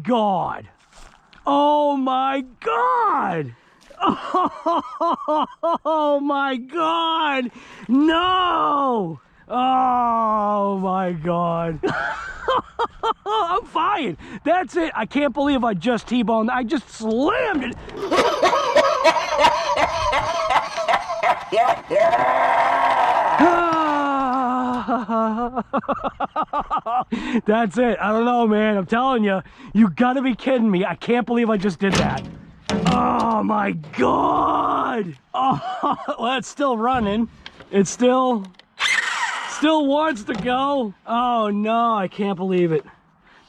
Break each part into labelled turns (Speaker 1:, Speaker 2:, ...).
Speaker 1: God. Oh my God. Oh my God. No. Oh my God. I'm fine. That's it. I can't believe I just T-boned. I just slammed it. That's it. I don't know, man. I'm telling you, you gotta be kidding me. I can't believe I just did that. Oh my God. Oh, well, it's still running. It still wants to go. Oh no, I can't believe it.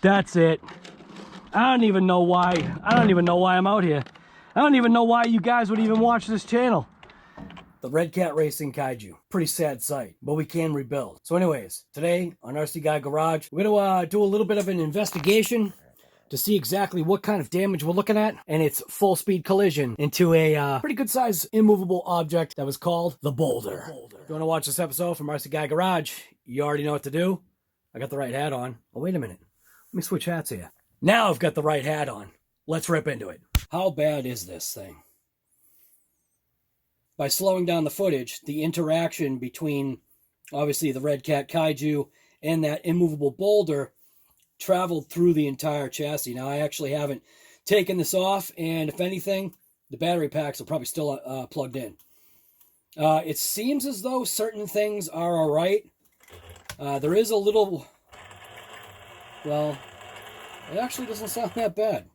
Speaker 1: That's it. I don't even know why. I don't even know why I'm out here. I don't even know why you guys would even watch this channel. The Redcat Racing Kaiju. Pretty sad sight, but we can rebuild. So anyways, today on RC Guy Garage, we're gonna do a little bit of an investigation to see exactly what kind of damage we're looking at, and its full speed collision into a pretty good size immovable object that was called the Boulder. If you wanna watch this episode from RC Guy Garage, you already know what to do. I got the right hat on. Oh, wait a minute. Let me switch hats here. Now I've got the right hat on. Let's rip into it. How bad is this thing? By slowing down the footage, the interaction between, obviously, the Redcat Kaiju and that immovable boulder traveled through the entire chassis. Now, I actually haven't taken this off, and if anything, the battery packs are probably still plugged in. It seems as though certain things are all right. There is a little... Well, it actually doesn't sound that bad.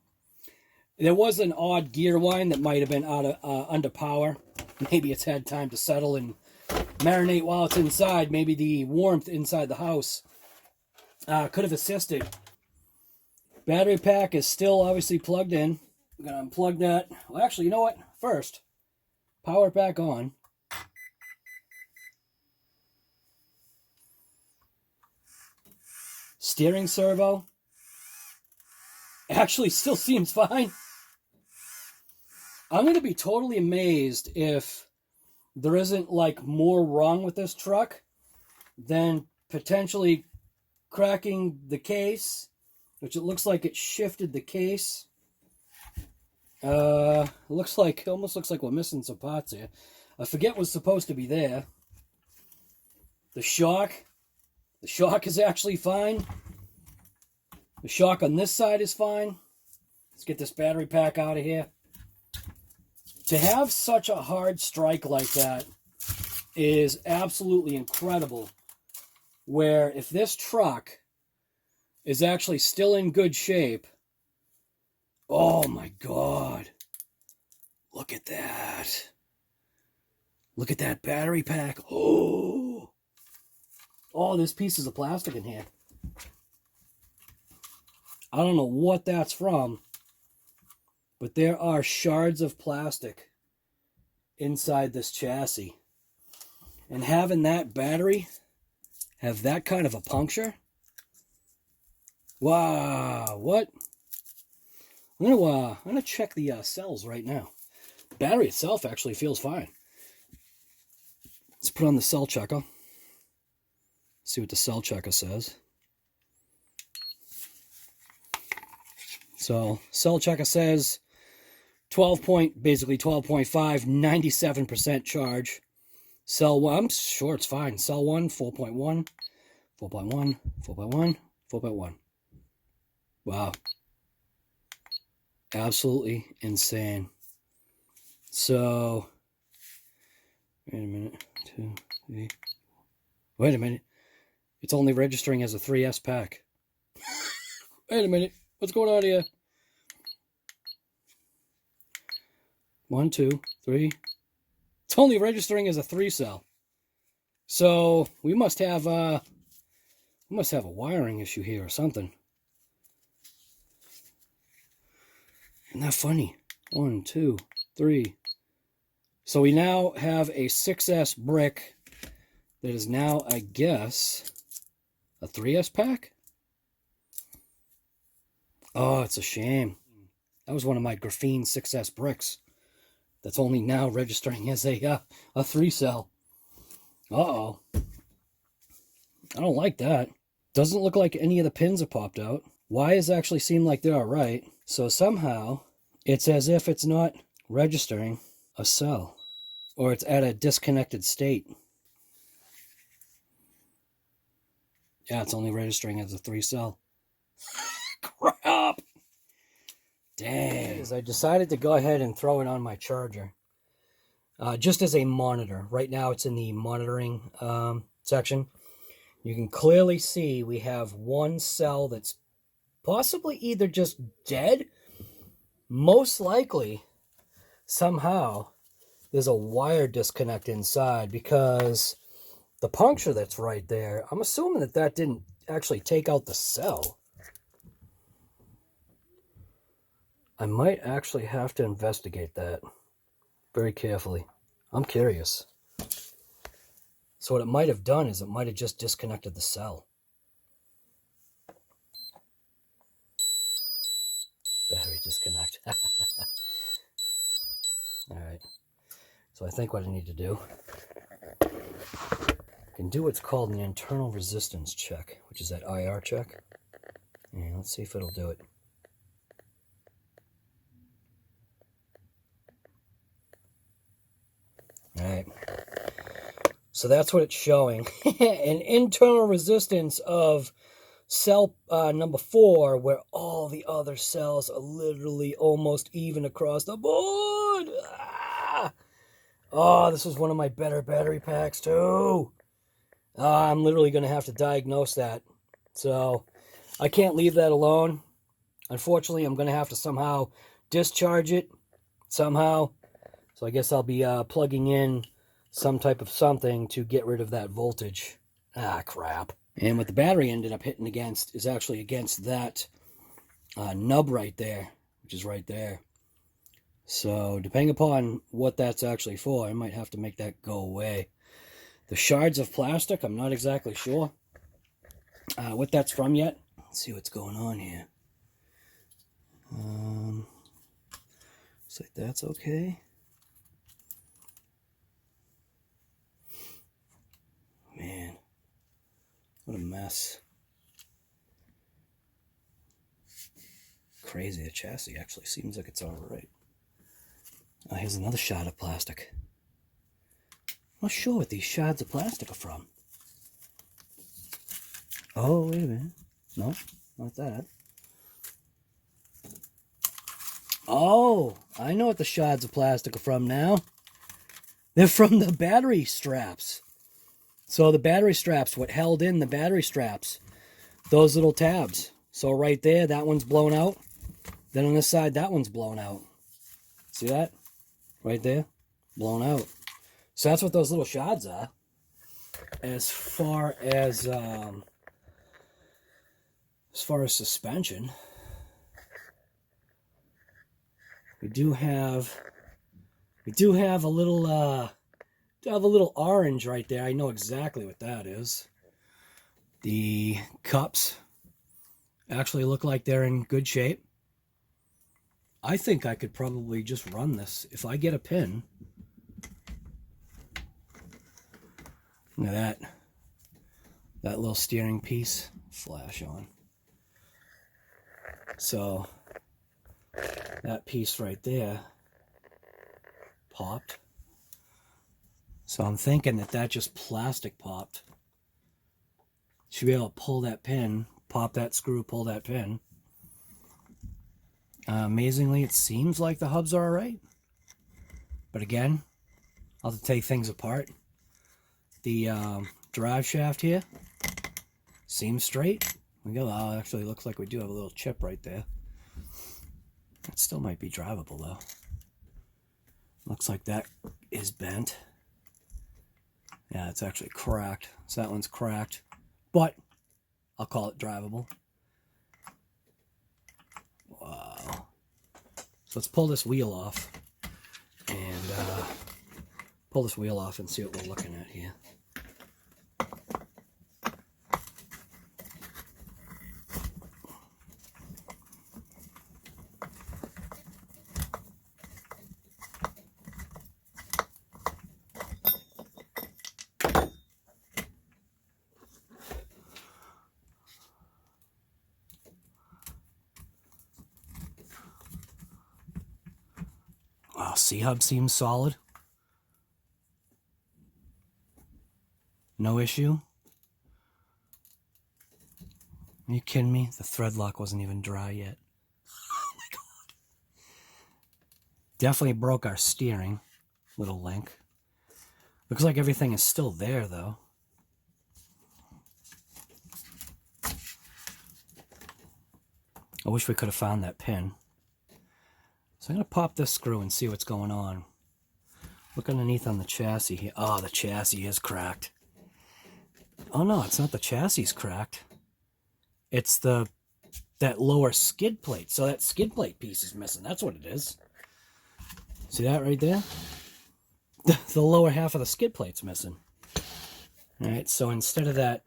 Speaker 1: There was an odd gear line that might have been out of under power. Maybe it's had time to settle and marinate while it's inside. Maybe the warmth inside the house could have assisted. Battery pack is still obviously plugged in. We're going to unplug that. Well, actually, you know what? First, power it back on. Steering servo actually still seems fine. I'm going to be totally amazed if there isn't like more wrong with this truck than potentially cracking the case, which it looks like it shifted the case. Almost looks like we're missing some parts here. I forget what's supposed to be there. The shock is actually fine. The shock on this side is fine. Let's get this battery pack out of here. To have such a hard strike like that is absolutely incredible. Where if this truck is actually still in good shape, oh my God, look at that. Look at that battery pack. Oh, there's pieces of plastic in here. I don't know what that's from, but there are shards of plastic inside this chassis. And having that battery have that kind of a puncture? Wow, what? I'm gonna check the cells right now. The battery itself actually feels fine. Let's put on the cell checker. See what the cell checker says. So, cell checker says 12.5, 97% charge. Cell 1, I'm sure it's fine. Cell 1, 4.1, 4.1, 4.1, 4.1. Wow. Absolutely insane. So, wait a minute. 2, 3. Wait a minute. It's only registering as a 3S pack. Wait a minute. What's going on here? 1, 2, 3. It's only registering as a 3-cell. So we must have a wiring issue here or something. Isn't that funny? 1, 2, 3. So we now have a 6S brick that is now, I guess, a 3S pack? Oh, it's a shame. That was one of my graphene 6S bricks. That's only now registering as a 3-cell. Uh-oh. I don't like that. Doesn't look like any of the pins have popped out.
Speaker 2: wires actually seem like they're all right. So somehow it's as if it's not registering a cell, or it's at a disconnected state. Yeah, it's only registering as a 3-cell. Crap! Dang. I decided to go ahead and throw it on my charger. Just as a monitor. Right now it's in the monitoring section. You can clearly see we have one cell that's possibly either just dead. Most likely, somehow, there's a wire disconnect inside, because the puncture that's right there, I'm assuming that that didn't actually take out the cell. I might actually have to investigate that very carefully. I'm curious. So what it might have done is it might have just disconnected the cell. Battery disconnect. Alright. So I think what I need to do, I can do what's called an internal resistance check, which is that IR check. And let's see if it'll do it. Alright. So that's what it's showing. An internal resistance of cell number 4, where all the other cells are literally almost even across the board. Ah! Oh, this was one of my better battery packs too. I'm literally going to have to diagnose that. So I can't leave that alone. Unfortunately, I'm going to have to somehow discharge it somehow. So I guess I'll be plugging in some type of something to get rid of that voltage. Ah, crap. And what the battery ended up hitting against is actually against that nub right there, which is right there. So depending upon what that's actually for, I might have to make that go away. The shards of plastic, I'm not exactly sure what that's from yet. Let's see what's going on here. Looks like that's okay. Man, what a mess. Crazy, the chassis actually seems like it's alright. Oh, here's another shard of plastic. I'm not sure what these shards of plastic are from. Oh, wait a minute. No, not that. Oh, I know what the shards of plastic are from now. They're from the battery straps. So the battery straps, what held in the battery straps, those little tabs. So right there, that one's blown out. Then on this side, that one's blown out. See that? Right there, blown out. So that's what those little shards are. As far as suspension, we do have a little orange right there. I know exactly what that is. The cups actually look like they're in good shape. I think I could probably just run this. If I get a pin, look at that little steering piece flash on. So that piece right there popped. So I'm thinking that that just plastic popped. Should be able to pull that pin, pop that screw, pull that pin. Amazingly, it seems like the hubs are alright. But again, I'll have to take things apart. The drive shaft here seems straight. We go, oh, actually looks like we do have a little chip right there. It still might be drivable though. Looks like that is bent. Yeah, it's actually cracked. So that one's cracked. But I'll call it drivable. Wow. So let's pull this wheel off. And pull this wheel off and see what we're looking at here. C-hub seems solid. No issue. Are you kidding me? The thread lock wasn't even dry yet. Oh my god. Definitely broke our steering. Little link. Looks like everything is still there though. I wish we could have found that pin. So I'm going to pop this screw and see what's going on. Look underneath on the chassis here. Oh, the chassis is cracked. Oh no, it's not the chassis cracked. It's that lower skid plate. So that skid plate piece is missing. That's what it is. See that right there? The lower half of the skid plate's missing. Alright, so instead of that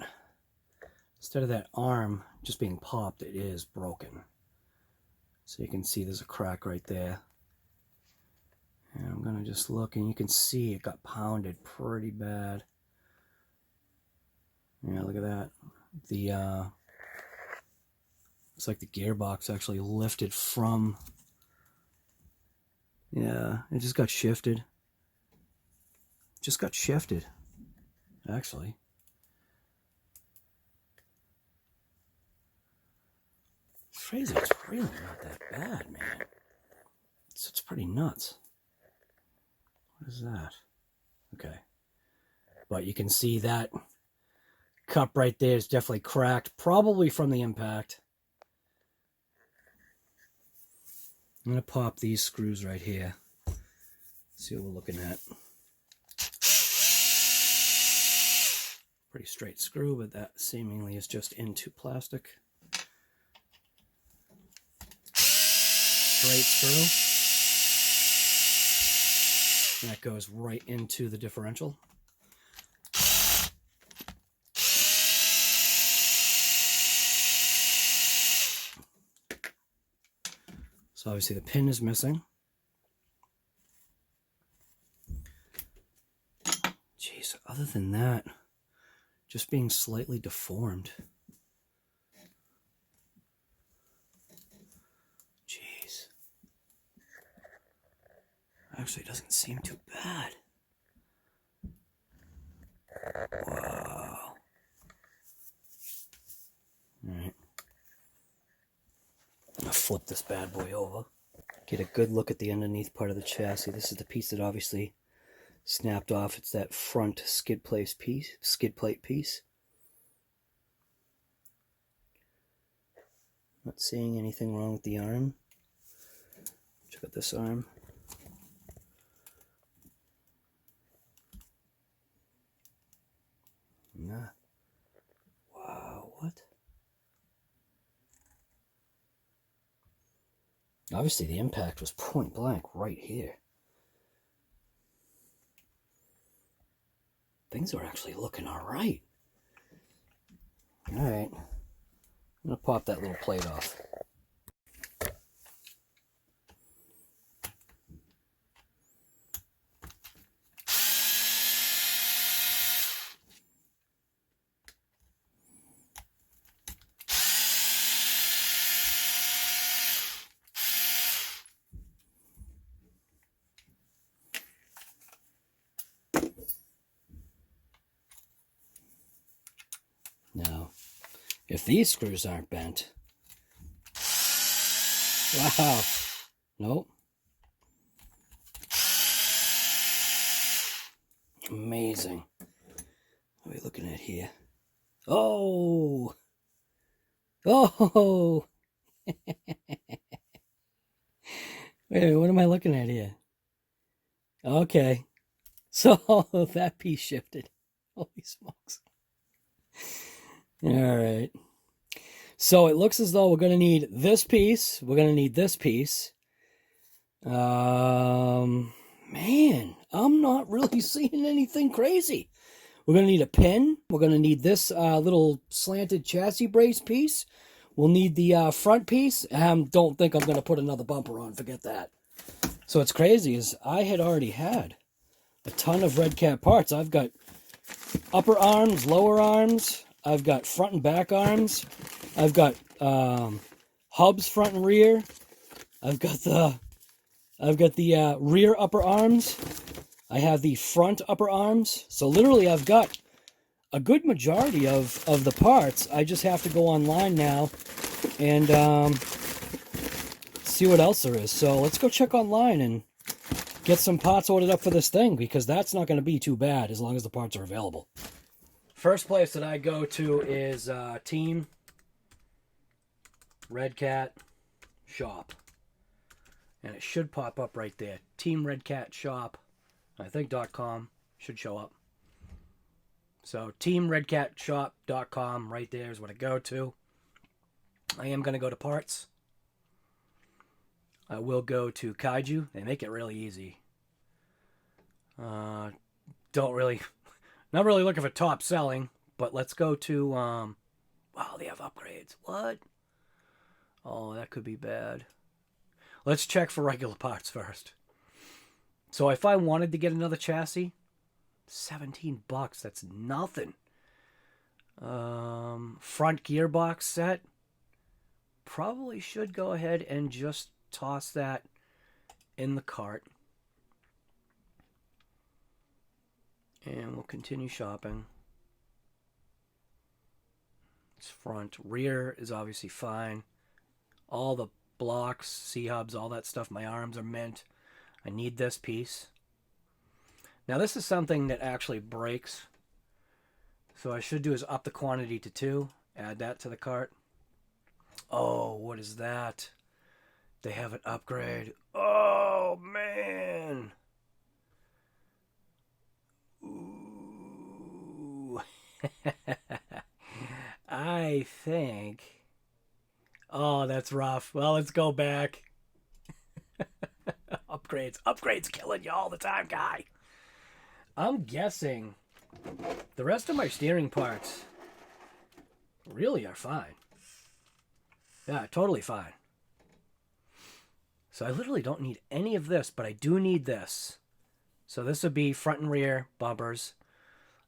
Speaker 2: arm just being popped, it is broken. So you can see there's a crack right there. And I'm going to just look, and you can see it got pounded pretty bad. Yeah, look at that. Looks like the gearbox actually lifted from... Yeah, it just got shifted. Just got shifted, actually. It's crazy, it's really not that bad, man. It's pretty nuts. What is that? Okay. But you can see that cup right there is definitely cracked, probably from the impact. I'm going to pop these screws right here. See what we're looking at. Pretty straight screw, but that seemingly is just into plastic. Straight screw. That goes right into the differential. So obviously the pin is missing. Jeez, other than that, just being slightly deformed. Jeez. Actually, it doesn't seem too bad. Wow. Alright. I'm going to flip this bad boy over. Get a good look at the underneath part of the chassis. This is the piece that obviously snapped off. It's that front skid plate piece. Not seeing anything wrong with the arm. Check out this arm. Nah. Wow, what? Obviously the impact was point blank right here. Things are actually looking alright. Alright. I'm going to pop that little plate off. Now, if these screws aren't bent, wow, nope. Amazing. What are we looking at here? Oh, oh. Wait, what am I looking at here? Okay, so that piece shifted. Holy smokes. All right. So it looks as though we're going to need this piece. We're going to need this piece. Man, I'm not really seeing anything crazy. We're going to need a pin. We're going to need this little slanted chassis brace piece. We'll need the front piece. Don't think I'm going to put another bumper on. Forget that. So what's crazy is I had already had a ton of Redcat parts. I've got upper arms, lower arms. I've got front and back arms. I've got hubs front and rear. I've got the I've got the rear upper arms. I have the front upper arms. So literally I've got a good majority of the parts. I just have to go online now and see what else there is. So let's go check online and get some parts ordered up for this thing, because that's not going to be too bad as long as the parts are available. First place that I go to is Team Redcat Shop. And it should pop up right there. Team Redcat Shop, I think .com should show up. So teamredcatshop.com right there is what I go to. I am going to go to parts. I will go to KAIJU. They make it really easy. Not really looking for top selling, but let's go to, wow, they have upgrades. What? Oh, that could be bad. Let's check for regular parts first. So if I wanted to get another chassis, $17, that's nothing. Front gearbox set, probably should go ahead and just toss that in the cart. And we'll continue shopping. It's front. Rear is obviously fine. All the blocks, C-hubs, all that stuff, my arms are mint. I need this piece. Now this is something that actually breaks. So what I should do is up the quantity to 2. Add that to the cart. Oh, what is that? They have an upgrade. Oh, man. Ooh. I think... Oh, that's rough. Well, let's go back. Upgrades. Upgrades killing you all the time, guy. I'm guessing the rest of my steering parts really are fine. Yeah, totally fine. So I literally don't need any of this, but I do need this. So this would be front and rear bumpers.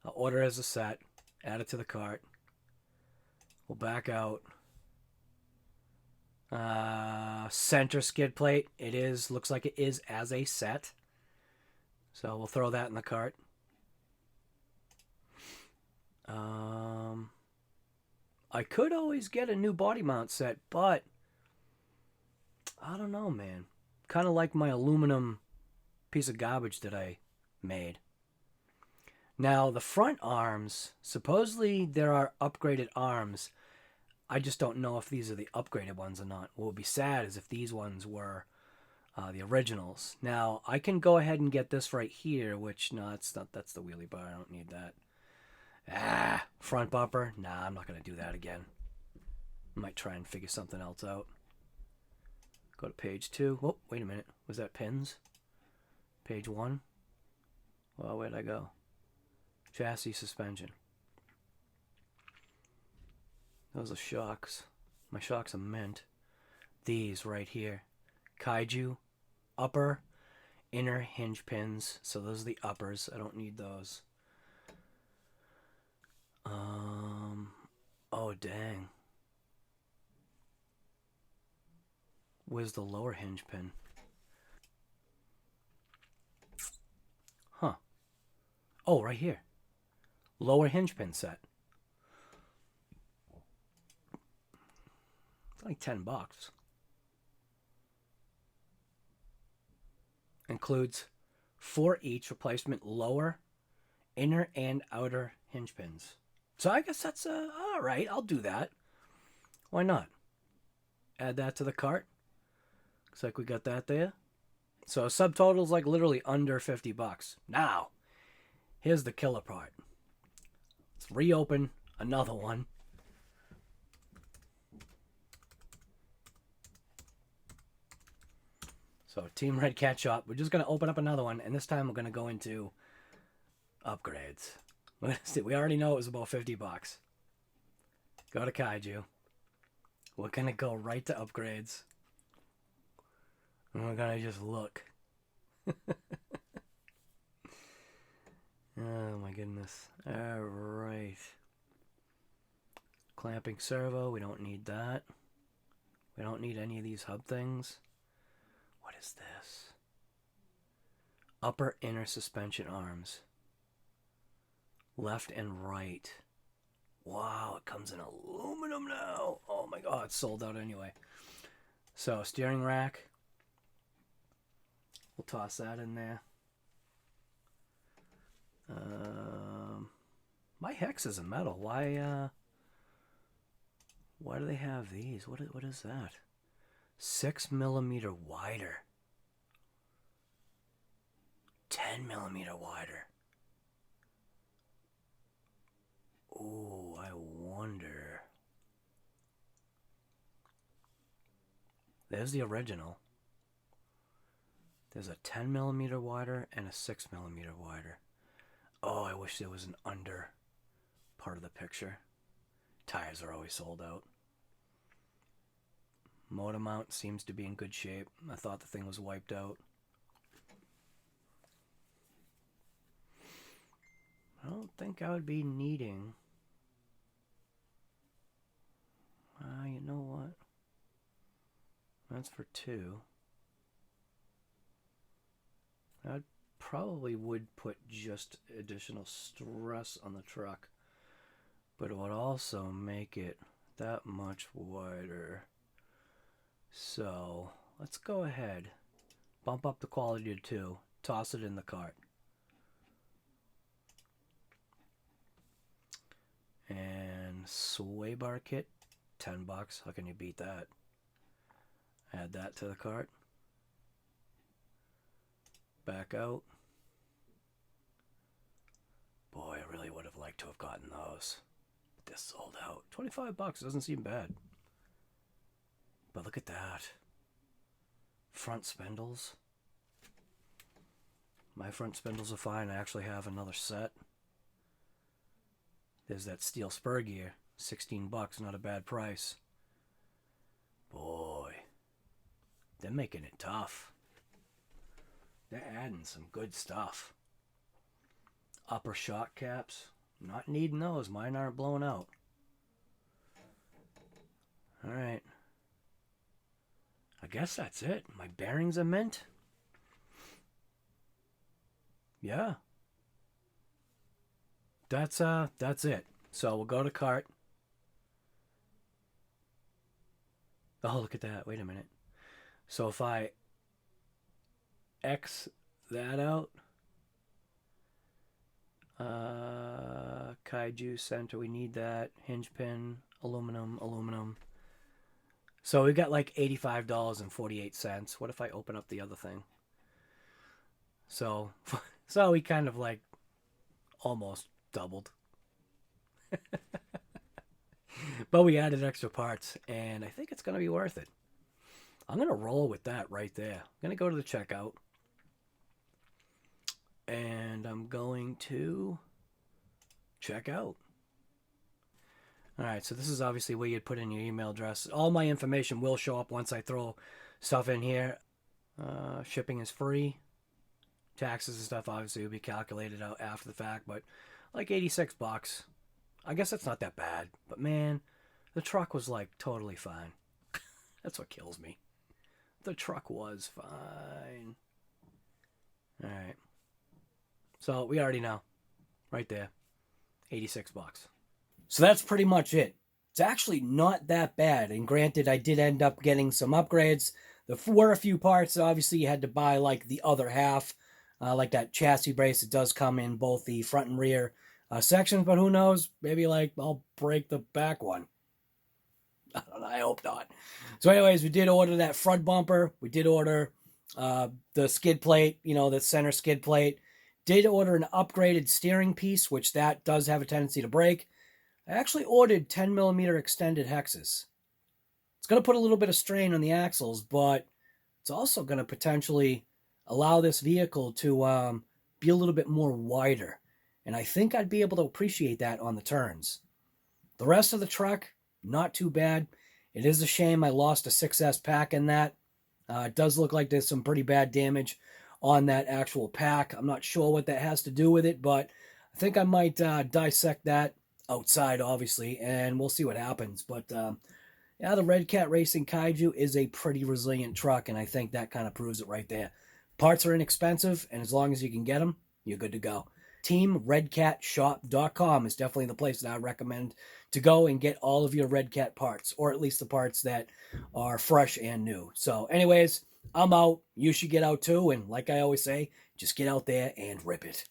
Speaker 2: I'll order as a set. Add it to the cart. We'll back out. Center skid plate. It is, looks like it is as a set. So we'll throw that in the cart. I could always get a new body mount set, but I don't know, man. Kind of like my aluminum piece of garbage that I made. Now, the front arms, supposedly there are upgraded arms. I just don't know if these are the upgraded ones or not. What would be sad is if these ones were the originals. Now, I can go ahead and get this right here, which, no, that's not, that's the wheelie bar. I don't need that. Front bumper. Nah, I'm not going to do that again. I might try and figure something else out. Go to page 2. Oh, wait a minute. Was that pins? Page 1. Well, where'd I go? Chassis suspension. Those are shocks. My shocks are mint. These right here. KAIJU. Upper, inner hinge pins. So those are the uppers. I don't need those. Oh, dang. Where's the lower hinge pin? Huh. Oh, right here. Lower hinge pin set. It's like $10. Includes 4 each replacement lower, inner, and outer hinge pins. So I guess that's all right. I'll do that. Why not? Add that to the cart. Looks like we got that there. So subtotal's like literally under $50. Now, here's the killer part. Let's reopen another one. So Team Redcat Shop. We're just going to open up another one, and this time we're going to go into upgrades. We're going to see. We already know it was about $50. Go to KAIJU. We're going to go right to upgrades. And we're going to just look. Oh my goodness. Alright. Clamping servo. We don't need that. We don't need any of these hub things. What is this? Upper inner suspension arms. Left and right. Wow, it comes in aluminum now. Oh my god, it's sold out anyway. So, steering rack. We'll toss that in there. My hex is a metal. Why do they have these? What is that? 6mm wider. 10mm wider. Ooh, I wonder. There's the original. There's a 10mm wider and a 6mm wider. Oh, I wish there was an under part of the picture. Tires are always sold out. Motor mount seems to be in good shape. I thought the thing was wiped out. I don't think I would be needing... you know what? That's for 2. I probably would put just additional stress on the truck, but it would also make it that much wider. So let's go ahead, bump up the quality to 2, toss it in the cart. And sway bar kit, $10. How can you beat that? Add that to the cart. Back out. Boy, I really would have liked to have gotten those. But they're sold out. $25 doesn't seem bad. But look at that. Front spindles. My front spindles are fine. I actually have another set. There's that steel spur gear. $16, not a bad price. Boy, they're making it tough. They're adding some good stuff. Upper shock caps. Not needing those. Mine aren't blowing out. Alright. I guess that's it. My bearings are mint. Yeah. That's it. So we'll go to cart. Oh, look at that. Wait a minute. So if I X that out, KAIJU center, we need that. Hinge pin, aluminum. So we got like $85.48. What if I open up the other thing? So we kind of like almost doubled. But we added extra parts, and I think it's going to be worth it. I'm going to roll with that right there. I'm going to go to the checkout, and I'm going to check out. Alright, so this is obviously where you'd put in your email address. All my information will show up once I throw stuff in here. Shipping is free. Taxes and stuff obviously will be calculated out after the fact, but like $86. I guess that's not that bad, but man, the truck was like totally fine. That's what kills me. The truck was fine. Alright. So we already know. Right there. $86. So that's pretty much it. It's actually not that bad. And granted, I did end up getting some upgrades. There were a few parts. Obviously, you had to buy like the other half. Like that chassis brace. It does come in both the front and rear sections. But who knows? Maybe like I'll break the back one. I don't know. I hope not. So anyways, we did order that front bumper. We did order the skid plate. You know, the center skid plate. Did order an upgraded steering piece, which that does have a tendency to break. I actually ordered 10mm extended hexes. It's going to put a little bit of strain on the axles, but it's also going to potentially allow this vehicle to be a little bit more wider. And I think I'd be able to appreciate that on the turns. The rest of the truck, not too bad. It is a shame I lost a 6S pack in that. It does look like there's some pretty bad damage on that actual pack. I'm not sure what that has to do with it, but I think I might dissect that outside, obviously, and we'll see what happens. But yeah, the Redcat Racing KAIJU is a pretty resilient truck, and I think that kind of proves it right there. Parts are inexpensive, and as long as you can get them, you're good to go. TeamRedCatShop.com is definitely the place that I recommend to go and get all of your Redcat parts, or at least the parts that are fresh and new. So anyways, I'm out. You should get out too, and like I always say, just get out there and rip it.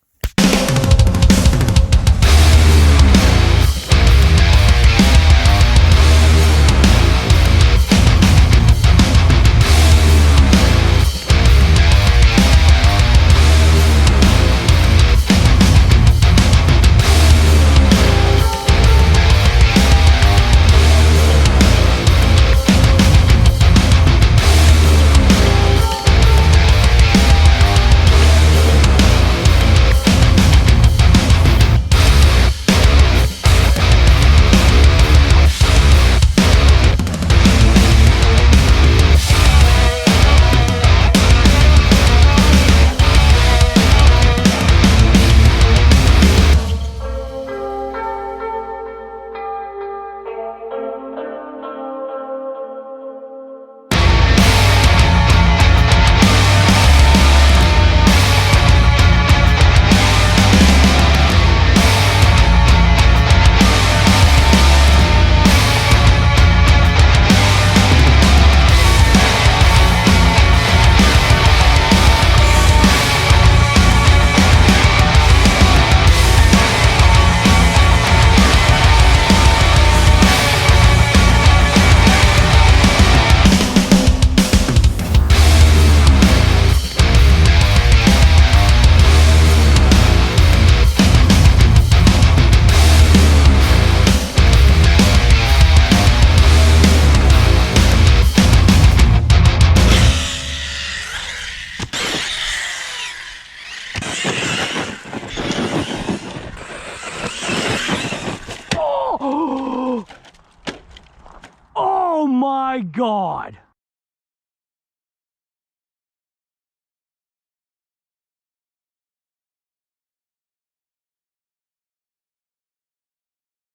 Speaker 1: Oh my God.